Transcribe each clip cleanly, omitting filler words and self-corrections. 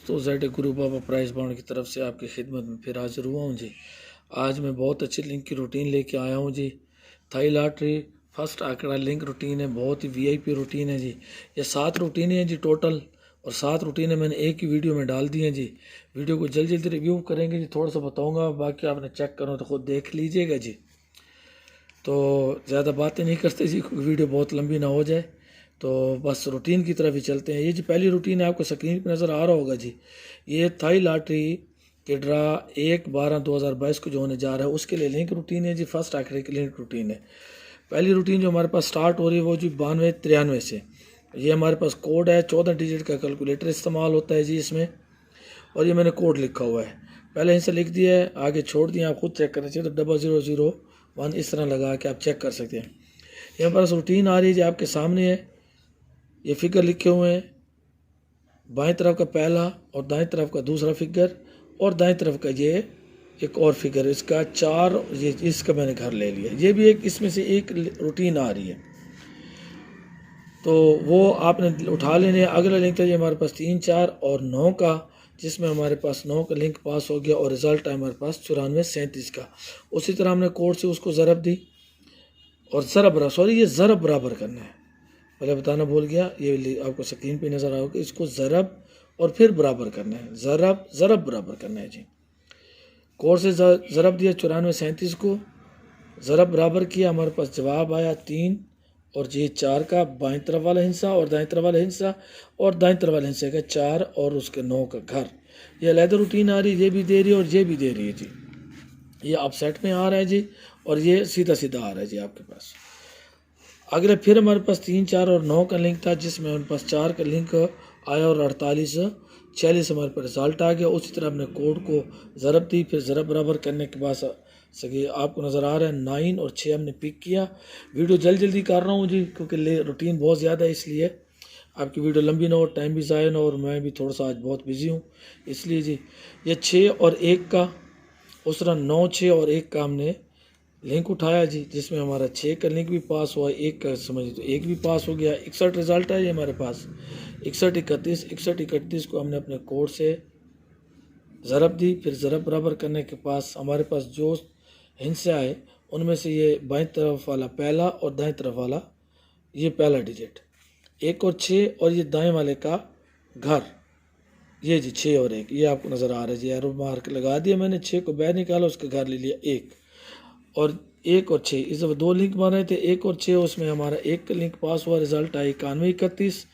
दोस्तों Z group of price bound की तरफ से आपकी खिदमत में फिर हाजिर हुआ हूँ जी। आज मैं बहुत अच्छी लिंक की रूटीन लेके आया हूँ जी। थाई लॉटरी फर्स्ट आंकड़ा लिंक रूटीन है, बहुत ही वीआईपी रूटीन है जी। ये 7 रूटीन हैं जी टोटल, और 7 रूटीनें मैंने एक ही वीडियो में डाल दी हैं जी। वीडियो को जल्दी जल्दी रिव्यू करेंगे जी, थोड़ा सा बताऊँगा, बाकी आपने चेक करो तो खुद देख लीजिएगा जी। तो ज़्यादा बातें नहीं करते जी, वीडियो बहुत लंबी ना हो जाए, तो बस रूटीन की तरफ ही चलते हैं। ये जी पहली रूटीन है, आपको स्क्रीन पर नज़र आ रहा होगा जी। ये थाई लॉटरी के ड्रा 1/12/2022 को जो होने जा रहा है उसके लिए लिंक रूटीन है जी। फर्स्ट आखिरी की लिंक रूटीन है। पहली रूटीन जो हमारे पास स्टार्ट हो रही है वो जी 9293 से। ये हमारे पास कोड है, 14 डिजिट का कैलकुलेटर इस्तेमाल होता है जी इसमें, और ये मैंने कोड लिखा हुआ है, पहले इनसे लिख दिया है, आगे छोड़ दिया, आप खुद चेक करना चाहिए तो 0001 इस तरह लगा के आप चेक कर सकते हैं। यहाँ पर रूटीन आ रही है जी, आपके सामने है, ये फिगर लिखे हुए हैं, बाएं तरफ का पहला और दाएं तरफ का दूसरा फिगर, और दाएं तरफ का ये एक और फिगर, इसका 4, ये इसका मैंने घर ले लिया। ये भी एक इसमें से एक रूटीन आ रही है, तो वो आपने उठा लेने। अगला लिंक था ये हमारे पास 3, 4 और 9 का, जिसमें हमारे पास 9 का लिंक पास हो गया और रिज़ल्ट है हमारे पास 9437 का। उसी तरह हमने कोड से उसको ज़रब दी, और ये ज़रब बराबर करना है, पहले बताना भूल गया, ये आपको स्क्रीन पे नज़र आओगे, इसको ज़रब और फिर बराबर करना है, ज़रब बराबर करना है जी। कोड से ज़रब दिया 9437 को, ज़रब बराबर किया, हमारे पास जवाब आया 3 और ये 4 का बाएं तरफ वाला हिस्सा और दाएं तरफ वाला हिस्सा, और दाएं तरफ वाले हिस्से का 4 और उसके 9 का घर। ये अलग रूटीन आ रही है, ये भी दे रही है और ये भी दे रही है जी। ये अपसेट में आ रहा है जी, और ये सीधा सीधा आ रहा है जी आपके पास। अगले फिर हमारे पास 3, 4 और 9 का लिंक था, जिसमें हमारे पास 4 का लिंक आया और 48 हमारे पास रिजल्ट आ गया। उसी तरह हमने कोड को ज़रब दी, फिर ज़रब बराबर करने के बाद सके आपको नज़र आ रहा है 9 और 6 हमने पिक किया। वीडियो जल्दी कर रहा हूँ जी, क्योंकि रूटीन बहुत ज़्यादा है, इसलिए आपकी वीडियो लंबी ना हो, टाइम भी ज़ाया ना हो, और मैं भी थोड़ा सा आज बहुत बिजी हूँ, इसलिए जी। ये 6 और 1 का, उस तरह 9, 6 और 1 का हमने लिंक उठाया जी, जिसमें हमारा 6 का लिंक भी पास हुआ, 1 का समझ तो 1 भी पास हो गया। 61 रिजल्ट है ये हमारे पास, 61 को हमने अपने कोड से ज़रब दी, फिर ज़रब बराबर करने के पास हमारे पास जो हिस्से आए उनमें से ये बाएं तरफ वाला पहला और दाएं तरफ वाला ये पहला डिजिट, 1 और 6, और ये दाएं वाले का घर, ये जी 6 और 1, ये आपको नज़र आ रहा है जी। एरो मार्क लगा दिया मैंने, 6 को बाहर निकाला, उसका घर ले लिया 1, और 1 और 6 इस दफ़ा 2 लिंक बन रहे थे, 1 और 6, उसमें हमारा 1 का लिंक पास हुआ, रिजल्ट आया 9131।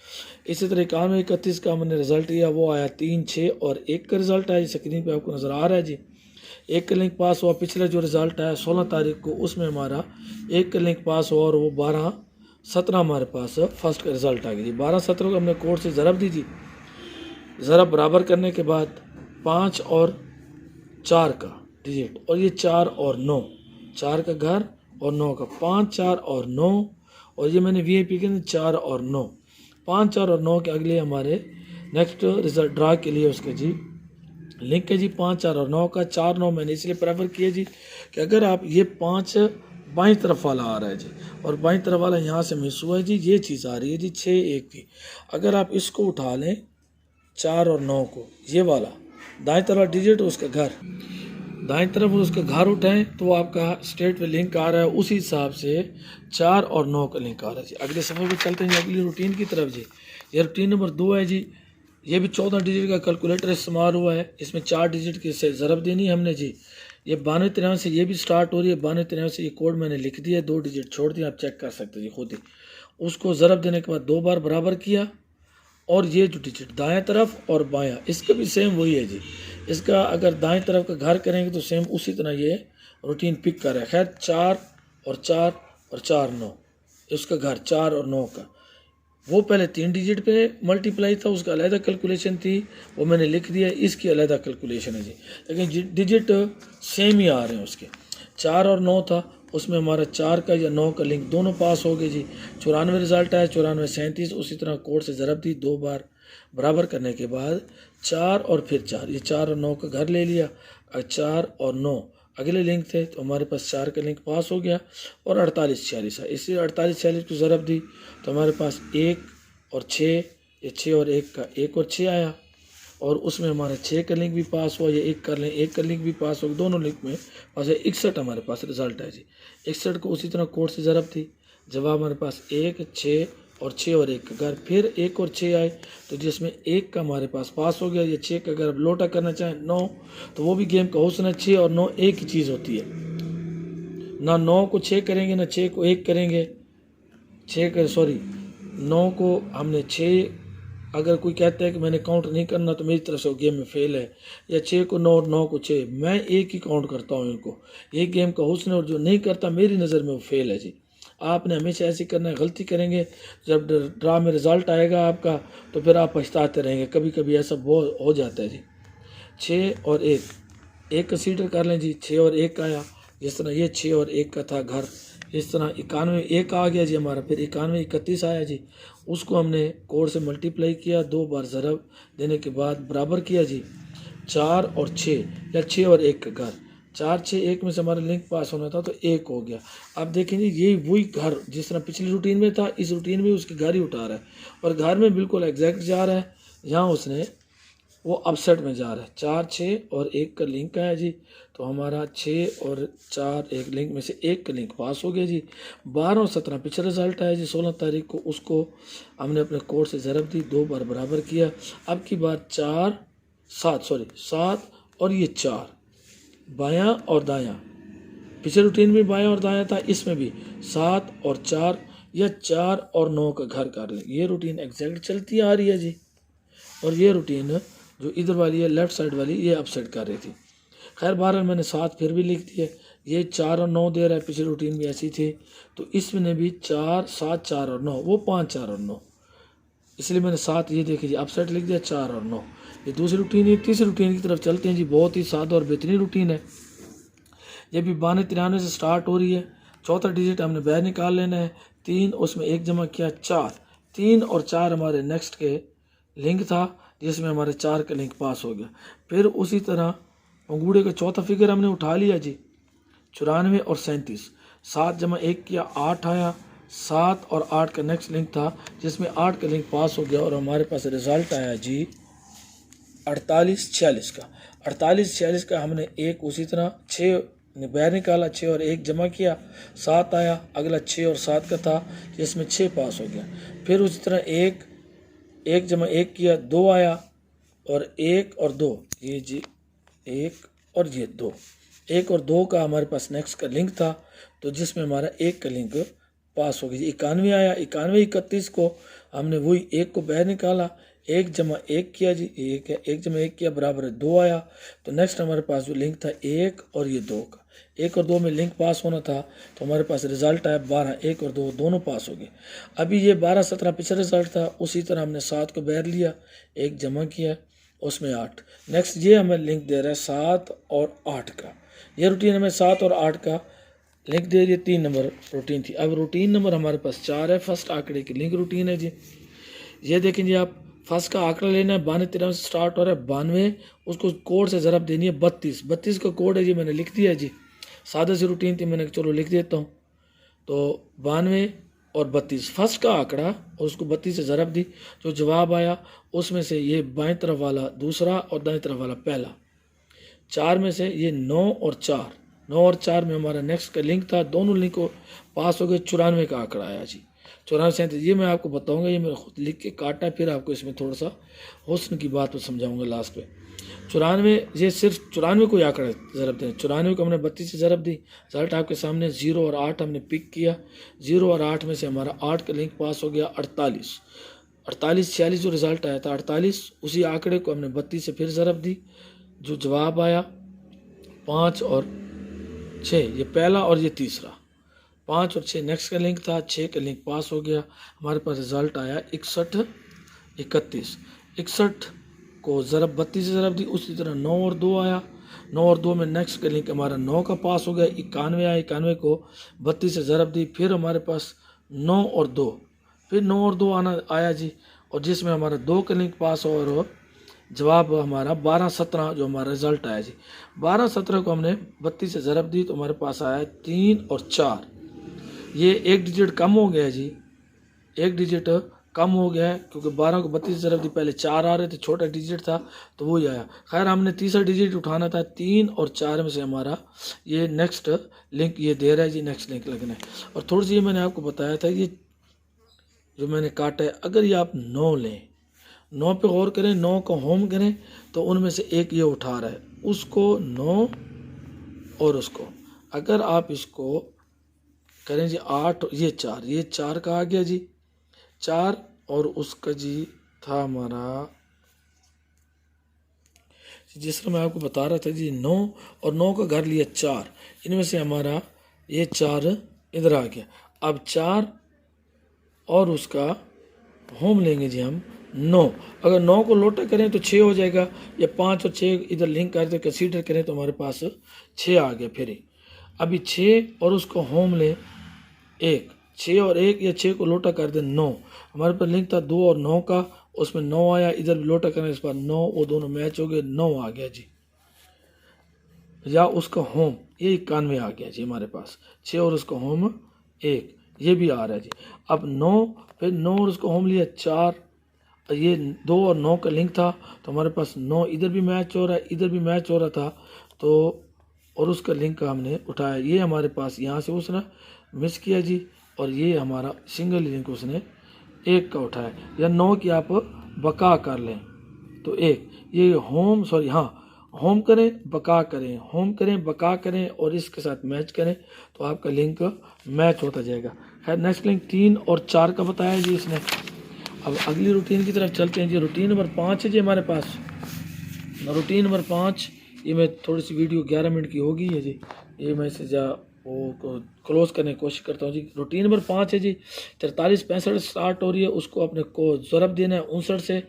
इसी तरह 9131 का हमने रिजल्ट लिया, वो आया 3, 6 और 1 का रिजल्ट आया, स्क्रीन पे आपको नज़र आ रहा है जी। 1 का लिंक पास हुआ, पिछले जो रिजल्ट आया 16 तारीख को, उसमें हमारा 1 का लिंक पास हुआ, और वो 12/17 हमारे पास फर्स्ट का रिजल्ट आ गया जी। 12/17 को हमने कोड से ज़रब दी जी, ज़रब बराबर करने के बाद 5 और 4 का डिजिट, और ये 4 और 9, 4 का घर और 9 का, 5, 4 और 9, और ये मैंने वीआईपी के अंदर 4 और 9, 5, 4 और 9 के अगले हमारे नेक्स्ट रिजल्ट ड्रा के लिए उसके जी लिंक है जी 5, 4 और 9 का। 4, 9 मैंने इसलिए प्रेफर किया जी कि अगर आप ये 5 बाईं तरफ वाला आ रहा है जी, और बाईं तरफ वाला यहाँ से मिस हुआ है जी, ये चीज़ आ रही है जी 6, 1 की। अगर आप इसको उठा लें 4 और 9 को, ये वाला दाएं तरफ डिजिट उसका घर, दाएं तरफ उसका घर उठाएं तो आपका स्टेट पे लिंक आ रहा है, उसी हिसाब से 4 और 9 का लिंक आ रहा है जी। अगले सफ़र पे चलते हैं अगली रूटीन की तरफ जी। ये रूटीन नंबर 2 है जी। ये भी 14 डिजिट का कैलकुलेटर इस्तेमाल हुआ है, इसमें 4 डिजिट की से ज़रब देनी है हमने जी। ये 9293 से ये भी स्टार्ट हो रही है, 9293 से ये कोड मैंने लिख दिया, 2 डिजिट छोड़ दिया, आप चेक कर सकते हैं जी खुद ही। उसको ज़रब देने के बाद 2 बार बराबर किया, और ये जो डिजिट दाएं तरफ और बायां, इसका भी सेम वही है जी। इसका अगर दाएं तरफ का घर करेंगे तो सेम उसी तरह ये रूटीन पिक कर रहा है। खैर 4 और 4 और 4, 9, इसका घर 4 और 9 का, वो पहले 3 डिजिट पे मल्टीप्लाई था, उसका अलहदा कैलकुलेशन थी, वो मैंने लिख दिया, इसकी अलहदा कैलकुलेशन है जी। लेकिन डिजिट सेम ही आ रहे हैं उसके, 4 और 9 था, उसमें हमारा 4 का या 9 का लिंक दोनों पास हो गए जी। 94 रिजल्ट आया, 9437। उसी तरह कोड से ज़रब दी, 2 बार बराबर करने के बाद 4 और फिर 4, ये 4 और 9 का घर ले लिया। 4 और 9 अगले लिंक थे, तो हमारे पास 4 का लिंक पास हो गया, और 48 46 है, इसलिए 48 46 को ज़रब दी तो हमारे पास 1 और 6, ये 6 और 1 का 1 और 6 आया, और उसमें हमारा 6 का लिंक भी पास हुआ, या 1 कर लें, 1 का लिंक भी पास हो, दोनों लिंक में पास है। 61 हमारे पास रिजल्ट है जी। 61 को उसी तरह कोड से ज़रब थी, जवाब हमारे पास 1, 6 और 6 और 1 का घर, फिर 1 और 6 आए तो जिसमें 1 का हमारे पास हो गया। ये 6 का अगर लौटा करना चाहें 9, तो वो भी गेम का हुस्न है। 6 और 9 एक ही चीज़ होती है, ना 9 को 6 करेंगे ना 6 को 1 करेंगे। 9 को हमने 6, अगर कोई कहता है कि मैंने काउंट नहीं करना तो मेरी तरफ से वो गेम में फेल है, या 6 को 9 और 9 को 6, मैं एक ही काउंट करता हूँ इनको, ये गेम का हुस्न है। और जो नहीं करता मेरी नज़र में वो फेल है जी। आपने हमेशा ऐसी करना है, गलती करेंगे जब ड्रा में रिज़ल्ट आएगा आपका तो फिर आप पछताते रहेंगे। कभी कभी ऐसा बहुत हो जाता है जी। 6 और 1 कंसीडर कर लें जी। 6 और 1 आया, जिस तरह ये 6 और 1 का था घर, इस तरह 91 1 आ गया जी हमारा। फिर 91 31 आया जी, उसको हमने कोड से मल्टीप्लाई किया, 2 बार ज़रब देने के बाद बराबर किया जी। 4 और 6 या 6 और 1 का घर, 4 6 1 में से हमारा लिंक पास होना था तो 1 हो गया। अब देखेंगे ये वही घर जिस तरह पिछली रूटीन में था, इस रूटीन में उसके घर ही उठा रहा है और घर में बिल्कुल एग्जैक्ट जा रहा है। यहाँ उसने वो अपसेट में जा रहा है। 4 6 और 1 का लिंक आया जी, तो हमारा 6 और 4 1 लिंक में से 1 का लिंक पास हो गया जी। 12 और 17 पिछला रिजल्ट आया जी 16 तारीख को, उसको हमने अपने कोड से ज़रब दी, 2 बार बराबर किया। अब की बार 7 और ये 4 बायां और दायां, पिछले रूटीन में बायां और दायां था, इसमें भी 7 और 4 या 4 और 9 का घर कर लें। ये रूटीन एग्जैक्ट चलती आ रही है जी। और ये रूटीन जो इधर वाली है लेफ़्ट साइड वाली, ये अपसेट कर रही थी। खैर बहरहाल मैंने 7 फिर भी लिख दिया। ये 4 और 9 दे रहा है, पिछली रूटीन भी ऐसी थी, तो इसमें भी 4 7 4 और 9, वो 5 4 और 9, इसलिए मैंने 7 ये देखिए अपसेट लिख दिया, 4 और 9। ये दूसरी रूटीन है। तीसरी रूटीन की तरफ चलते हैं जी। बहुत ही सादा और बेहतरीन रूटीन है। ये भी 92 93 से स्टार्ट हो रही है। चौथा डिजिट हमने बाहर निकाल लेना है। 3 उसमें 1 जमा किया, 4, 3 और 4 हमारे नेक्स्ट के लिंक था, जिसमें हमारे 4 का लिंक पास हो गया। फिर उसी तरह पंगूड़े का चौथा फिगर हमने उठा लिया जी, 94 और 37, 7 जमा 1 किया, 8 आया। 7 और 8 का नेक्स्ट लिंक था, जिसमें 8 का लिंक पास हो गया और हमारे पास रिजल्ट आया जी 48 46 का। 48 46 का हमने एक उसी तरह 6 बाहर निकाला, 6 और 1 जमा किया, 7 आया। अगला 6 और 7 का था, जिसमें 6 पास हो गया। फिर उसी तरह 1 जमा 1 किया, 2 आया, और 1 और 2, ये जी 1 और ये 2, 1 और 2 का हमारे पास नेक्स्ट का लिंक था, तो जिसमें हमारा 1 का लिंक पास हो गया जी। 91 आया। 91 31 को हमने वही 1 को बाहर निकाला, 1 जमा 1 किया जी, 1 जमा 1 किया बराबर है 2 आया। तो नेक्स्ट हमारे पास जो लिंक था 1 और ये 2 का, 1 और 2 में लिंक पास होना था, तो हमारे पास रिजल्ट आया 12। 1 और 2 दोनों पास हो गए। अभी ये 12 17 पिछला रिजल्ट था, उसी तरह हमने 7 को बाहर लिया, 1 जमा किया, उसमें 8। नेक्स्ट ये हमें लिंक दे रहा है 7 और 8 का। ये रूटीन हमें 7 और 8 का लिंक दे रही है। 3 नंबर रूटीन थी। अब रूटीन नंबर हमारे पास 4 है, फर्स्ट आंकड़े की लिंक रूटीन है जी। ये देखें जी, आप फर्स्ट का आंकड़ा लेना है, 92 93 से स्टार्ट हो रहा है, 92, उसको कोड से ज़रब देनी है 32। 32 का कोड है जी, मैंने लिख दिया जी। सादा सी रूटीन थी, मैंने चलो लिख देता हूँ। तो 92 और 32 फर्स्ट का आंकड़ा, और उसको 32 से ज़रब दी, जो जवाब आया उसमें से ये बाएं तरफ वाला दूसरा और दाएं तरफ वाला पहला। 4 में से ये 9 और 4, 9 और 4 में हमारा नेक्स्ट का लिंक था, दोनों लिंक को पास हो गए। 94 का आंकड़ा आया जी। 94 37, ये मैं आपको बताऊंगा, ये मैंने खुद लिख के काटा, फिर आपको इसमें थोड़ा सा हुस्न की बात समझाऊंगा लास्ट पे। 94, ये सिर्फ 94 को आंकड़ा ज़रब दें। 94 को हमने 32 से ज़रब दी, रिजल्ट आपके सामने 0 और 8 हमने पिक किया। 0 और 8 में से हमारा 8 का लिंक पास हो गया, 48। 48 46 जो रिज़ल्ट आया था 48, उसी आंकड़े को हमने 32 से फिर ज़रब दी, जो जवाब आया 5 और 6, ये पहला और ये तीसरा। 5 और 6 नेक्स्ट का लिंक था, 6 का लिंक पास हो गया। हमारे पास रिजल्ट आया 61 31। 61 को ज़रब 32 से ज़रब दी, उसी तरह 9 और 2 आया। 9 और 2 में नेक्स्ट का लिंक हमारा 9 का पास हो गया। 91 आया, 91 को 32 से ज़रब दी, फिर हमारे पास 9 और 2, फिर 9 और 2 आना आया जी, और जिसमें हमारा 2 का लिंक पास हो, और जवाब हमारा 12 17 जो हमारा रिजल्ट आया जी। 12 17 को हमने 32 से ज़रब दी, तो हमारे पास आया 3 और 4। ये एक डिजिट कम हो गया जी, एक डिजिट कम हो गया है, क्योंकि 12 को 32 ज़रब दी, पहले 4 आ रहे थे, छोटा डिजिट था तो वही आया। खैर हमने तीसरा डिजिट उठाना था, 3 और 4 में से हमारा ये नेक्स्ट लिंक ये दे रहा है जी, नेक्स्ट लिंक लगना है। और थोड़ी सी ये मैंने आपको बताया था, ये जो मैंने काटा है, अगर ये आप 9 लें, 9 पे गौर करें, 9 को होम करें तो उनमें से एक ये उठा रहा है, उसको 9 और उसको, अगर आप इसको करें जी 8, ये 4 का आ गया जी, 4 और उसका जी था हमारा, जिस तरह मैं आपको बता रहा था जी 9 और 9 का घर लिया 4, इनमें से हमारा ये 4 इधर आ गया। अब 4 और उसका होम लेंगे जी हम 9, अगर 9 को लोटा करें तो 6 हो जाएगा, या 5 और 6 इधर लिंक करते कंसीडर करें तो हमारे पास 6 आ गया। फिर अभी 6 और उसको होम ले 1, 6 और 1 या 6 को लोटा कर दे 9, हमारे पास लिंक था 2 और 9 का, उसमें 9 आया, इधर भी लोटा करने के बाद 9, वो दोनों मैच हो गए, 9 आ गया जी। या उसका होम ये 91 आ गया जी हमारे पास, 6 और उसका होम 1, ये भी आ रहा है जी। अब 9, फिर 9 और उसको होम लिया 4, ये 2 और 9 का लिंक था तो हमारे पास 9 इधर भी मैच हो रहा है, इधर भी मैच हो रहा था, तो और उसका लिंक का हमने उठाया, ये हमारे पास यहाँ से उसने मिस किया जी, और ये हमारा सिंगल लिंक उसने 1 का उठाया, या 9 की आप बका कर लें तो 1, ये होम सॉरी हाँ, होम करें बका करें, होम करें बका करें और इसके साथ मैच करें तो आपका लिंक मैच होता जाएगा। खैर नेक्स्ट लिंक 3 और 4 का बताया जी इसने। अब अगली रूटीन की तरफ चलते हैं जी। रूटीन नंबर 5 है जी हमारे पास। रूटीन नंबर 5, ये मैं थोड़ी सी वीडियो 11 मिनट की होगी है जी, ये मैं इसे वो क्लोज करने की कोशिश करता हूँ जी। रूटीन नंबर 5 है जी, 43-65 स्टार्ट हो रही है, उसको अपने को ज़रब देना है 59 से।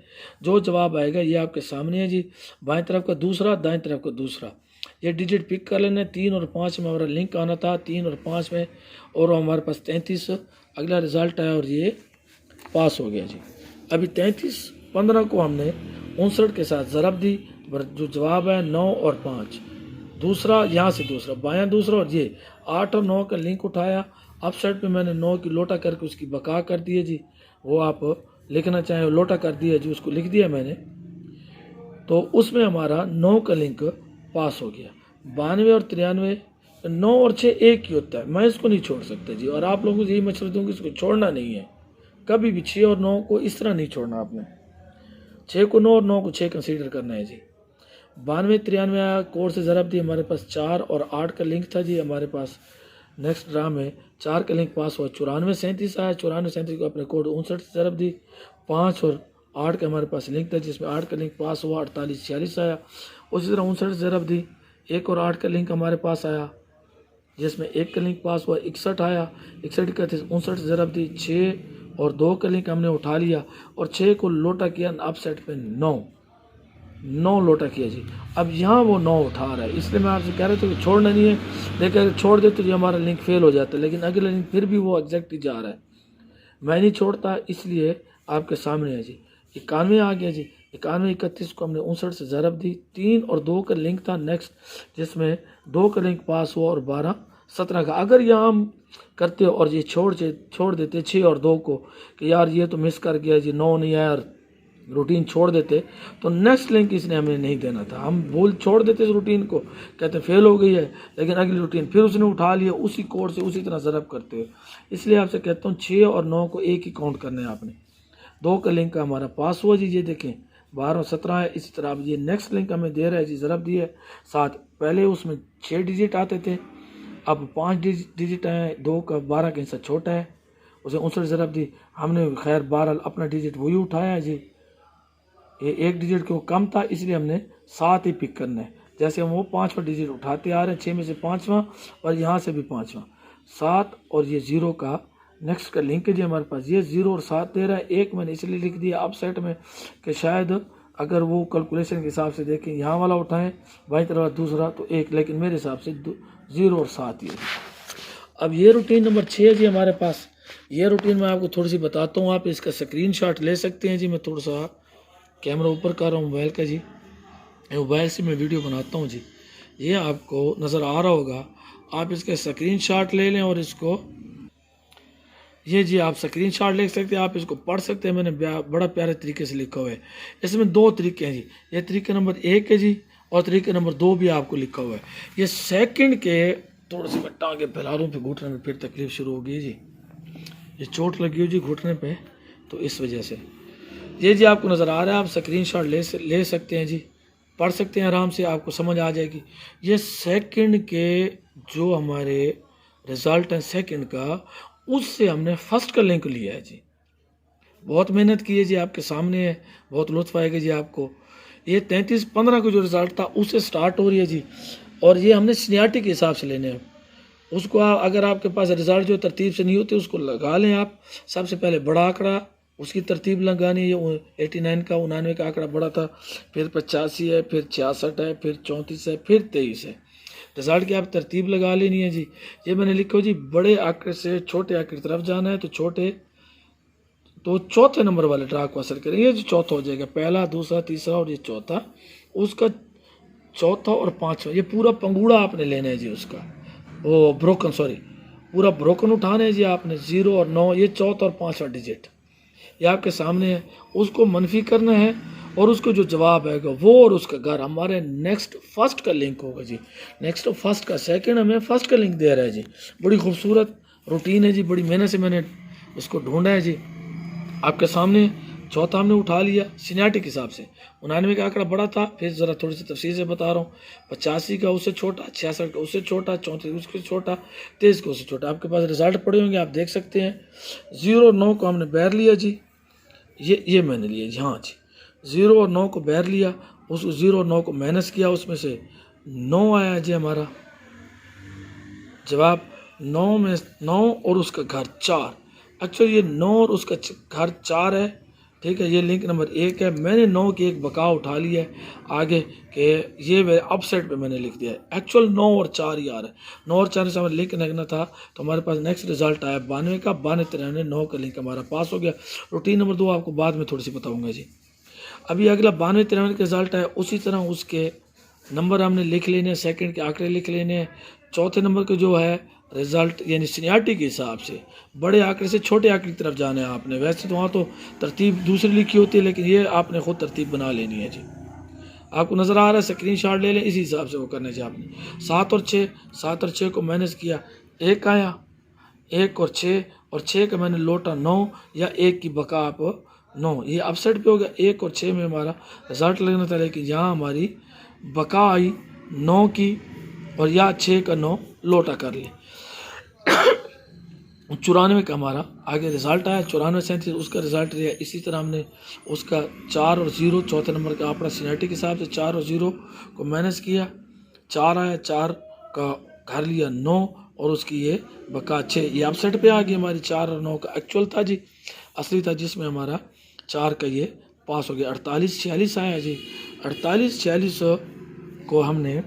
जो जवाब आएगा ये आपके सामने है जी, बाएं तरफ का दूसरा, दाएं तरफ का दूसरा, ये डिजिट पिक कर लेना है। 3 और 5 में हमारा लिंक आना था, 3 और 5 में, और हमारे पास 33 अगला रिजल्ट आया और ये पास हो गया जी। अभी 33-15 को हमने 59 के साथ ज़रब दी, जो जवाब है 9 और 5, दूसरा यहाँ से दूसरा बायां दूसरा, और ये 8 और 9 का लिंक उठाया, अप साइड पे मैंने 9 की लोटा करके उसकी बका कर दी है जी, वो आप लिखना चाहें लोटा कर दिया जी, उसको लिख दिया मैंने, तो उसमें हमारा 9 का लिंक पास हो गया। 92 और 93, 9 और 6 एक ही होता है, मैं इसको नहीं छोड़ सकता जी, और आप लोगों को यही मशवरा दूँगी, इसको छोड़ना नहीं है कभी भी। 6 और 9 को इस तरह नहीं छोड़ना आपने, 6 को 9 और 9 को 6 कंसीडर करना है जी। 92-93 आया, कोड से ज़रब दी, हमारे पास 4 और 8 का लिंक था जी हमारे पास। नेक्स्ट ड्रा में 4 का लिंक पास हुआ, 94-37 आया, 94-37 को अपने कोड 59 से ज़रब दी, 5 और 8 का हमारे पास लिंक था जिसमें 8 का लिंक पास हुआ, 48-46 आया। उसी तरह 59 से ज़रब दी, 1 और 8 का लिंक हमारे पास आया जिसमें 1 का लिंक पास हुआ, 61 आया, 61 का 59 से ज़रब दी, 6 और 2 का लिंक हमने उठा लिया, और 6 को लोटा किया अप साइड पे 9 लोटा किया जी। अब यहाँ वो 9 उठा रहा है, इसलिए मैं आपसे कह रहा था कि छोड़ना नहीं है, लेकिन अगर छोड़ दे तो ये हमारा लिंक फेल हो जाता है, लेकिन अगला लिंक फिर भी वो एग्जैक्ट ही जा रहा है, मैं नहीं छोड़ता, इसलिए आपके सामने है जी। 91 आ गया जी, 91-31 को हमने 59 से ज़रब दी, 3 और 2 का लिंक था नेक्स्ट, जिसमें 2 का लिंक पास हुआ और 12-17 का। अगर यहाँ हम करते और ये छोड़ देते 6 और 2 को कि यार ये तो मिस कर गया जी, 9 नहीं आया, रूटीन छोड़ देते, तो नेक्स्ट लिंक इसने हमें नहीं देना था, हम भूल छोड़ देते इस रूटीन को, कहते फेल हो गई है, लेकिन अगली रूटीन फिर उसने उठा लिया, उसी कोड से उसी तरह ज़रब करते हुए। इसलिए आपसे कहता हूँ 6 और 9 को एक ही काउंट करना है आपने। 2 का लिंक हमारा पास हुआ जी, ये देखें 12 और 17 है। इसी तरह अब ये नेक्स्ट लिंक हमें दे रहा है जी, ज़रब दिए साथ, पहले उसमें 6 डिजिट आते थे, अब 5 डिजिट आए, 2 का 12 का हिस्सा छोटा है, उसे 59 ज़रब दी, हमने खैर 12 अपना डिजिट वही उठाया है जी, ये 1 डिजिट को कम था इसलिए हमने 7 ही पिक करना है। जैसे हम वो 5वां डिजिट उठाते आ रहे हैं, 6 में से 5वां और यहाँ से भी 5वां, 7 और ये 0 का नेक्स्ट का लिंक है जी हमारे पास, ये 0 और 7 दे रहा है। 1 मैंने इसलिए लिख दिया अप साइड में कि शायद अगर वो कैलकुलेशन के हिसाब से देखें, यहाँ वाला उठाएं बाई तरफ दूसरा तो 1, लेकिन मेरे हिसाब से 0 और 7 ये। अब ये रूटीन नंबर 6 है जी हमारे पास। ये रूटीन मैं आपको थोड़ी सी बताता हूँ, आप इसका स्क्रीनशॉट ले सकते हैं जी। मैं थोड़ा सा कैमरा ऊपर कर रहा हूँ मोबाइल का जी, मोबाइल से मैं वीडियो बनाता हूँ जी, ये आपको नज़र आ रहा होगा, आप इसका स्क्रीनशॉट ले लें और इसको ये जी आप स्क्रीनशॉट ले सकते हैं, आप इसको पढ़ सकते हैं। मैंने बड़ा प्यारे तरीके से लिखा हुआ है। इसमें 2 तरीके हैं जी। ये तरीका नंबर 1 है जी, और तरीका नंबर 2 भी आपको लिखा हुआ है। ये सेकंड के थोड़े से मैं टांगे फैला रहा हूँ, फिर घुटने में फिर तकलीफ शुरू होगी जी। ये चोट लगी हो जी घुटने पे, तो इस वजह से ये जी आपको नज़र आ रहा है। आप स्क्रीनशॉट ले सकते हैं जी, पढ़ सकते हैं आराम से, आपको समझ आ जाएगी। ये सेकंड के जो हमारे रिज़ल्ट हैं सेकंड का, उससे हमने फर्स्ट का लिंक लिया है जी। बहुत मेहनत की है जी, आपके सामने है, बहुत लुत्फ़ आएगा जी आपको। ये 33-15 का जो रिज़ल्ट था उससे स्टार्ट हो रही है जी, और ये हमने सीनियरिटी के हिसाब से लेने हैं उसको। अगर आपके पास रिज़ल्ट जो तरतीब से नहीं होते उसको लगा लें आप। सबसे पहले बड़ा आंकड़ा, उसकी तरतीब लगानी है। 89 का 99 का आंकड़ा बड़ा था, फिर 85 है, फिर 66 है, फिर 34 है, फिर 23 है। रिज़ल्ट की आप तरतीब लगा लेनी है जी। ये मैंने लिखो जी, बड़े आंकड़े से छोटे आंकड़े की तरफ जाना है, तो चौथे नंबर वाले ड्रा को असर करेंगे। ये जो चौथा हो जाएगा, पहला, दूसरा, तीसरा और ये चौथा, उसका चौथा और पाँचवा, ये पूरा पंगूड़ा आपने लेना है जी उसका। वो ब्रोकन, सॉरी, पूरा ब्रोकन उठाना है जी आपने। 0 और 9, ये चौथा और पाँचवा डिजिट ये आपके सामने है। उसको मनफी करना है, और उसको जो जवाब आएगा वो और उसका घर हमारे नेक्स्ट फर्स्ट का लिंक होगा जी। नेक्स्ट फर्स्ट का सेकंड हमें फर्स्ट का लिंक दे रहा है जी। बड़ी खूबसूरत रूटीन है जी, बड़ी मेहनत से मैंने इसको ढूंढा है जी। आपके सामने चौथा हमने उठा लिया सीनियरिटी के हिसाब से। 99 का आंकड़ा बड़ा था, फिर ज़रा थोड़ी सी तफसील से बता रहा हूँ। 85 का उससे छोटा, 66 का उससे छोटा, 34 उससे छोटा, 23 का उससे छोटा। आपके पास रिजल्ट पड़े होंगे, आप देख सकते हैं। 0 और 9 को हमने बैर लिया जी, ये मैंने लिया जी, हाँ जी। 0 और 9 को बैर लिया, उस 0 और 9 को माइनस किया, उसमें से 9 आया जी हमारा जवाब। 9 में 9 और उसका घर 4। एक्चुअली ये 9 और उसका घर 4 है, ठीक है। ये लिंक नंबर 1 है। मैंने 9 की एक बका उठा ली है आगे के, ये मेरे अपसेट पे मैंने लिख दिया है। एक्चुअल 9 और 4 ही आ रहा है। 9 और 4 से हमें लिंक लगना था, तो हमारे पास नेक्स्ट रिजल्ट आया 92 का। 92, 9 का लिंक हमारा पास हो गया। रूटीन नंबर 2 आपको बाद में थोड़ी सी बताऊँगा जी। अभी अगला 92, 93 का रिजल्ट आया, उसी तरह उसके नंबर हमने लिख लेने हैं, सेकंड के आंकड़े लिख लेने हैं। चौथे नंबर के जो है रिजल्ट, यानी सीनियरिटी के हिसाब से बड़े आंकड़े से छोटे आंकड़े की तरफ जाना है आपने। वैसे तो वहाँ तो तरतीब दूसरी लिखी होती है, लेकिन ये आपने खुद तरतीब बना लेनी है जी। आपको नज़र आ रहा है, स्क्रीनशॉट ले लें, इसी हिसाब से वो करना चाहिए आपने। 7 और 6 को माइनस किया, 1 आया। 1 और 6 का मैंने लोटा 9, या 1 की बका आप 9, ये अपसेट पे हो गया। 1 और 6 में हमारा रिजल्ट लगना था, लेकिन यहाँ हमारी बका आई 9 की, और या 6 का 9 लोटा कर ले। 94 का हमारा आगे रिजल्ट आया, 94, 37 उसका रिजल्ट दिया। इसी तरह हमने उसका 4 और 0, चौथे नंबर का आंकड़ा सीनियरिटी के हिसाब से 4 और 0 को माइनस किया, 4 आया। 4 का घर लिया 9, और उसकी ये बका 6, ये अपसेट पे आ गई हमारी। 4 और 9 का एक्चुअल था जी, असली था, जिसमें हमारा 4 का ये पास हो गया। 48, 46 आया जी। 48, 46 को हमने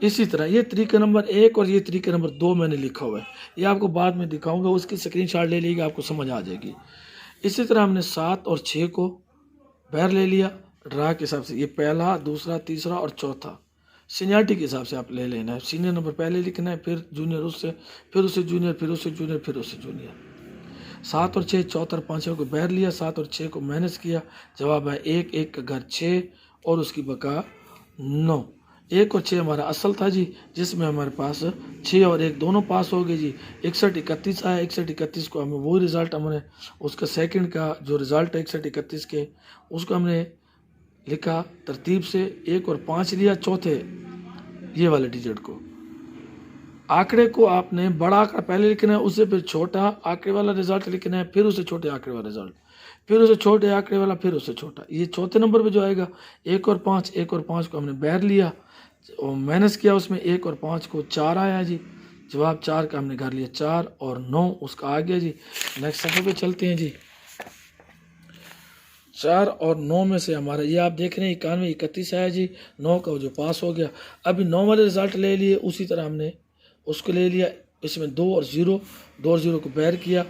इसी तरह, ये तरीका नंबर 1 और ये तरीका नंबर 2 मैंने लिखा हुआ है, ये आपको बाद में दिखाऊंगा, उसकी स्क्रीनशॉट ले लीजिएगा, आपको समझ आ जाएगी। इसी तरह हमने 7 और 6 को बैर ले लिया ड्रा के हिसाब से। ये पहला, दूसरा, तीसरा और चौथा सीनियरिटी के हिसाब से आप ले लेना है। सीनियर नंबर पहले लिखना है, फिर जूनियर उससे, फिर उससे जूनियर, फिर उससे जूनियर, फिर उससे जूनियर। 7 और 6, चौथा और पाँचवें को बैर लिया, 7 और 6 को माइनस किया, जवाब है 1, 1 का घर 6 और उसकी बका 9। 1 और 6 हमारा असल था जी, जिसमें हमारे पास 6 और 1 दोनों पास हो गए जी। 61, 31 आया। 61, 31 को हमें वही रिज़ल्ट, हमने उसका सेकंड का जो रिज़ल्ट है 61, 31 के, उसको हमने लिखा तरतीब से। 1 और 5 लिया, चौथे ये वाले डिजिट को। आंकड़े को आपने बड़ा आंकड़ा पहले लिखना है, उससे फिर छोटा आंकड़े वाला रिजल्ट लिखना है, फिर उससे छोटे आंकड़े वाला रिजल्ट, फिर उससे छोटे आंकड़े वाला, फिर उससे छोटा। ये चौथे नंबर पे जो आएगा 1 और 5, 1 और 5 को हमने बैर लिया और माइनस किया, उसमें 1 और 5 को 4 आया जी। जवाब 4 का हमने घर लिया, 4 और 9 उसका आ गया जी। नेक्स्ट सफ़े पे चलते हैं जी। 4 और 9 में से हमारा ये आप देख रहे हैं 91, 31 आया जी। 9 का जो पास हो गया। अभी 9 वाले रिजल्ट ले लिए, उसी तरह हमने उसको ले लिया। इसमें 2 और 0 को बैर किया,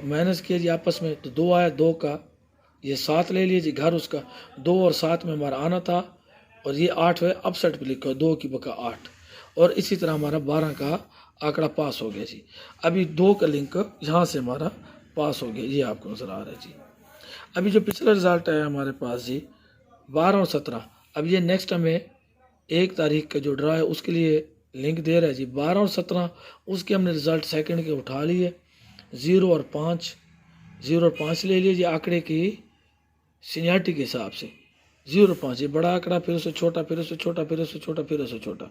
माइनस किया जी आपस में, तो 2 आया। 2 का ये 7 ले लिया जी, घर उसका 2 और 7 में हमारा आना था, और ये 8 है, अपसेट पे लिखा है 2 की बका 8। और इसी तरह हमारा 12 का आंकड़ा पास हो गया जी। अभी 2 का लिंक यहाँ से हमारा पास हो गया, ये आपको नज़र आ रहा है जी। अभी जो पिछला रिजल्ट है हमारे पास जी 12 और 17, अब ये नेक्स्ट हमें 1 तारीख का जो ड्रा है उसके लिए लिंक दे रहा है जी। 12 और 17 उसके हमने रिज़ल्ट सेकंड के उठा लिए, 0 और 5, 0 और 5 ले लिए जी आंकड़े की सीनियरिटी के हिसाब से। 0 और 5 ये बड़ा आंकड़ा, फिर उससे छोटा, फिर उससे छोटा, फिर उससे छोटा, फिर उससे छोटा।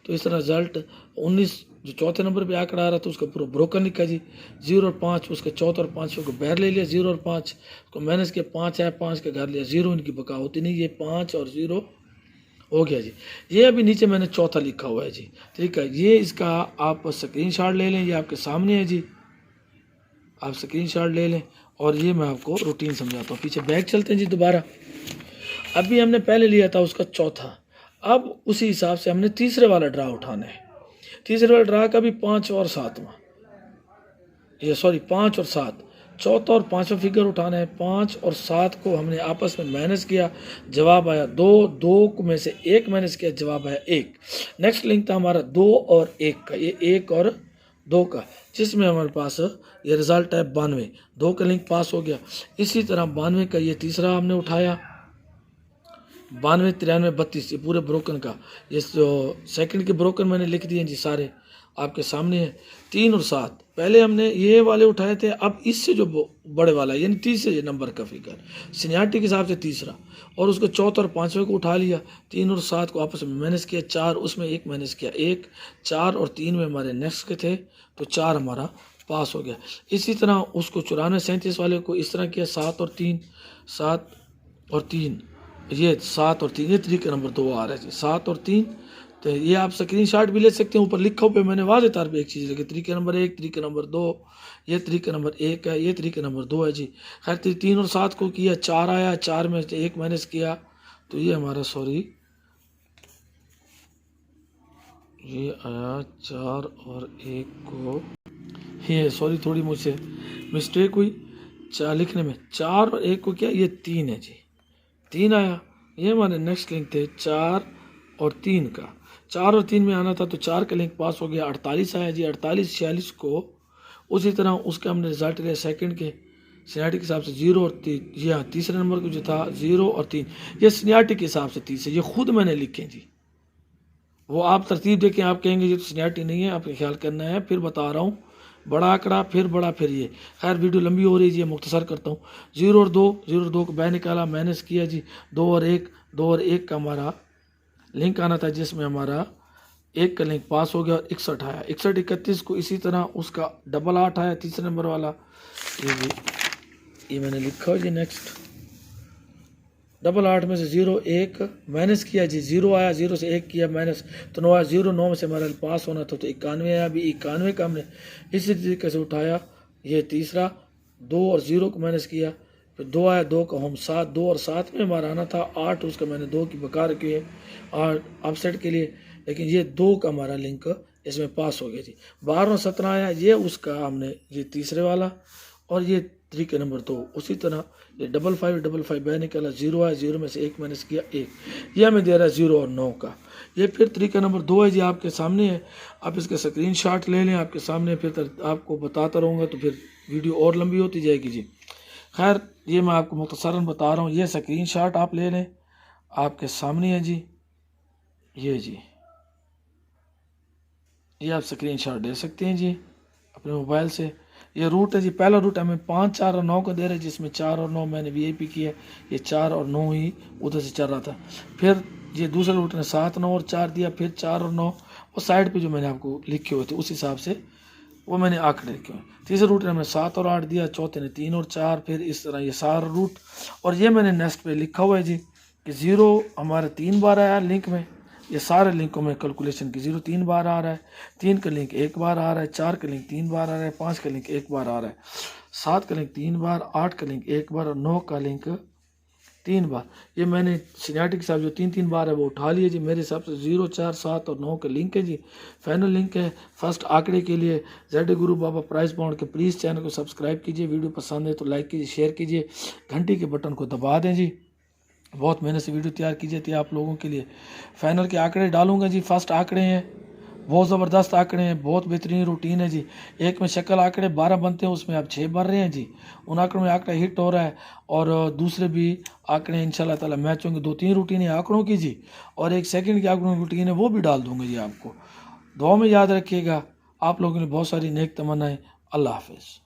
तो इस तरह रिजल्ट 19 जो चौथे नंबर पे आंकड़ा आ रहा था उसका पूरा ब्रोकन लिखा जी। 0 और 5 उसके चौथे और 5 को बाहर ले लिया, 0 और 5 को माइनस किया, 5 है 5 के घर लिया, 0 इनकी बका होती नहीं, ये 5 और 0 हो गया जी। ये अभी नीचे मैंने चौथा लिखा हुआ है जी, ठीक है। ये इसका आप स्क्रीनशॉट ले लें, ये आपके सामने है जी, आप स्क्रीनशॉट ले लें। और ये मैं आपको रूटीन समझाता हूँ। पीछे बैक चलते हैं जी दोबारा। अभी हमने पहले लिया था उसका चौथा, अब उसी हिसाब से हमने तीसरे वाला ड्रा उठाना है। तीसरे वाला ड्रा का भी 5 और 7वां, ये सॉरी 5 और 7, चौथा और 5वां फिगर उठाना है। 5 और 7 को हमने आपस में माइनस किया, जवाब आया 2, 2 में से 1 माइनस किया, जवाब आया 1। नेक्स्ट लिंक था हमारा 2 और 1 का, ये 1 और 2 का, जिसमें हमारे पास ये रिजल्ट है 92। 2 का लिंक पास हो गया। इसी तरह 92 का ये तीसरा हमने उठाया, 92, 93, 32 ये पूरे ब्रोकन का, ये जो सेकंड के ब्रोकन मैंने लिख दिए जी, सारे आपके सामने है। 3 और 7 पहले हमने ये वाले उठाए थे, अब इससे जो बड़े वाला यानी तीसरे नंबर का फिगर सीनियरिटी के हिसाब से तीसरा, और उसको चौथा और 5वें को उठा लिया। 3 और 7 को आपस में माइनस किया, 4 उसमें 1 माइनस किया, 1, 4 और 3 में हमारे नेक्स्ट के थे, तो 4 हमारा पास हो गया। इसी तरह उसको 94, 37 वाले को इस तरह किया, 7 और 3, 7 और 3, ये 7 और 3, ये तरीके नंबर 2 आ रहा है जी, 7 और 3। तो ये आप स्क्रीनशॉट भी ले सकते हैं, ऊपर लिखा पे मैंने वाज़ेह तौर पे एक चीज़ लिखी, तरीके नंबर 1, तरीके नंबर 2, ये तरीके नंबर 1 है, ये तरीके नंबर 2 है जी। खैर 3 और 7 को किया, 4 आया, 4 में से 1 माइनस किया, तो ये हमारा सॉरी ये आया 4 और 1 को, ये सॉरी थोड़ी मुझसे मिस्टेक हुई 4 लिखने में, 4 और 1 को किया, ये 3 है जी, 3 आया। ये हमारे नेक्स्ट लिंक थे 4 और 3 का, 4 और 3 में आना था, तो 4 का लिंक पास हो गया, 48 आया जी। 48, 46 को उसी तरह उसका हमने रिजल्ट लिया सेकंड के सीनियरिटी के हिसाब से, 0 और 3, जी हाँ तीसरे नंबर को जो था 0 और 3, ये सीनियरिटी के हिसाब से तीसरे, ये खुद मैंने लिखे जी, वो आप तरतीब देखें, आप कहेंगे ये तो सीनियरिटी नहीं है, आपको ख्याल करना है। फिर बता रहा हूँ, बड़ा आंकड़ा फिर बड़ा फिर ये, खैर वीडियो लंबी हो रही है जी, मुख्तसर करता हूँ। 0 और 2, 0 और 2 को बाहर निकाला, माइनस किया जी, 2 और 1, 2 और 1 का हमारा लिंक आना था, जिसमें हमारा 1 का लिंक पास हो गया और 61 आया। 61, 31 को इसी तरह उसका डबल 8 आया, तीसरे नंबर वाला, ये मैंने लिखा है जी। नेक्स्ट डबल 8 में से 0, 1 माइनस किया जी, 0 आया, 0 से 1 किया माइनस, तो 9 आया। 0, 9 में से हमारा पास होना था, तो 91 आया। अभी 91 का हमने इसी तरीके से उठाया, ये तीसरा, 2 और 0 को माइनस किया, फिर 2 आया, 2 का हम 7, 2 और 7 में हमारा आना था 8, उसका मैंने 2 की बका रखी है 8 अपसेट के लिए, लेकिन ये 2 का हमारा लिंक इसमें पास हो गया जी। 12 और 17 आया, ये उसका हमने ये तीसरे वाला, और ये तरीके नंबर 2 उसी तरह, ये 55 बाहर निकाला, 0 आया, 0 में से 1 माइनस किया 1, ये हमें दे रहा है 0 और 9 का। ये फिर तरीका नंबर 2 है जी, आपके सामने है, आप इसका स्क्रीनशॉट ले लें, आपके सामने, फिर आपको बताता रहूँगा तो फिर वीडियो और लंबी होती जाएगी जी। खैर ये मैं आपको मुख्तसरन बता रहा हूँ, ये स्क्रीनशॉट आप ले लें, आपके सामने है जी, ये जी, ये आप स्क्रीनशॉट ले सकते हैं जी अपने मोबाइल से। ये रूट है जी, पहला रूट हमें 5, 4 और 9 का दे रहा है, जिसमें 4 और 9 मैंने वीआईपी किया, ये 4 और 9 ही उधर से चल रहा था। फिर ये दूसरा रूट ने 7, 9 और 4 दिया, फिर 4 और 9 और साइड पे जो मैंने आपको लिखे हुए थे उस हिसाब से वो मैंने आंकड़े लिखे हुए। तीसरे रूट ने हमें 7 और 8 दिया, चौथे ने 3 और 4, फिर इस तरह ये सारा रूट। और ये मैंने नेक्स्ट पे लिखा हुआ है जी कि 0 हमारा 3 बार आया लिंक में, ये सारे लिंकों में कैलकुलेशन की 0 3 बार आ रहा है, 3 का लिंक 1 बार आ रहा है, 4 का लिंक 3 बार आ रहा है, 5 का लिंक 1 बार आ रहा है, 7 का लिंक 3 बार, 8 का लिंक 1 बार और 9 का लिंक 3 बार। ये मैंने सीनियरिटी के हिसाब जो 3 बार है वो उठा लिए जी। मेरे हिसाब से 0, 4, 7 और 9 का लिंक है जी, फाइनल लिंक है फर्स्ट आंकड़े के लिए। जेड गुरु बाबा प्राइस बाउंड के प्लीज़ चैनल को सब्सक्राइब कीजिए, वीडियो पसंद है तो लाइक कीजिए, शेयर कीजिए, घंटी के बटन को दबा दें जी। बहुत मेहनत से वीडियो तैयार की जाती है आप लोगों के लिए। फाइनल के आंकड़े डालूंगा जी, फर्स्ट आंकड़े हैं बहुत ज़बरदस्त आंकड़े हैं, बहुत बेहतरीन रूटीन है जी। एक में शक्ल आंकड़े 12 बनते हैं, उसमें आप 6 बन रहे हैं जी। उन आंकड़ों में आंकड़ा हिट हो रहा है और दूसरे भी आंकड़े इंशाल्लाह ताला मैच होंगे। 2-3 रूटीन है आंकड़ों की जी, और एक सेकंड की आंकड़ों की रूटीन है, वो भी डाल दूंगा जी आपको। दुआ में याद रखिएगा। आप लोगों ने बहुत सारी नेक तमन्नाएं। अल्लाह हाफिज़।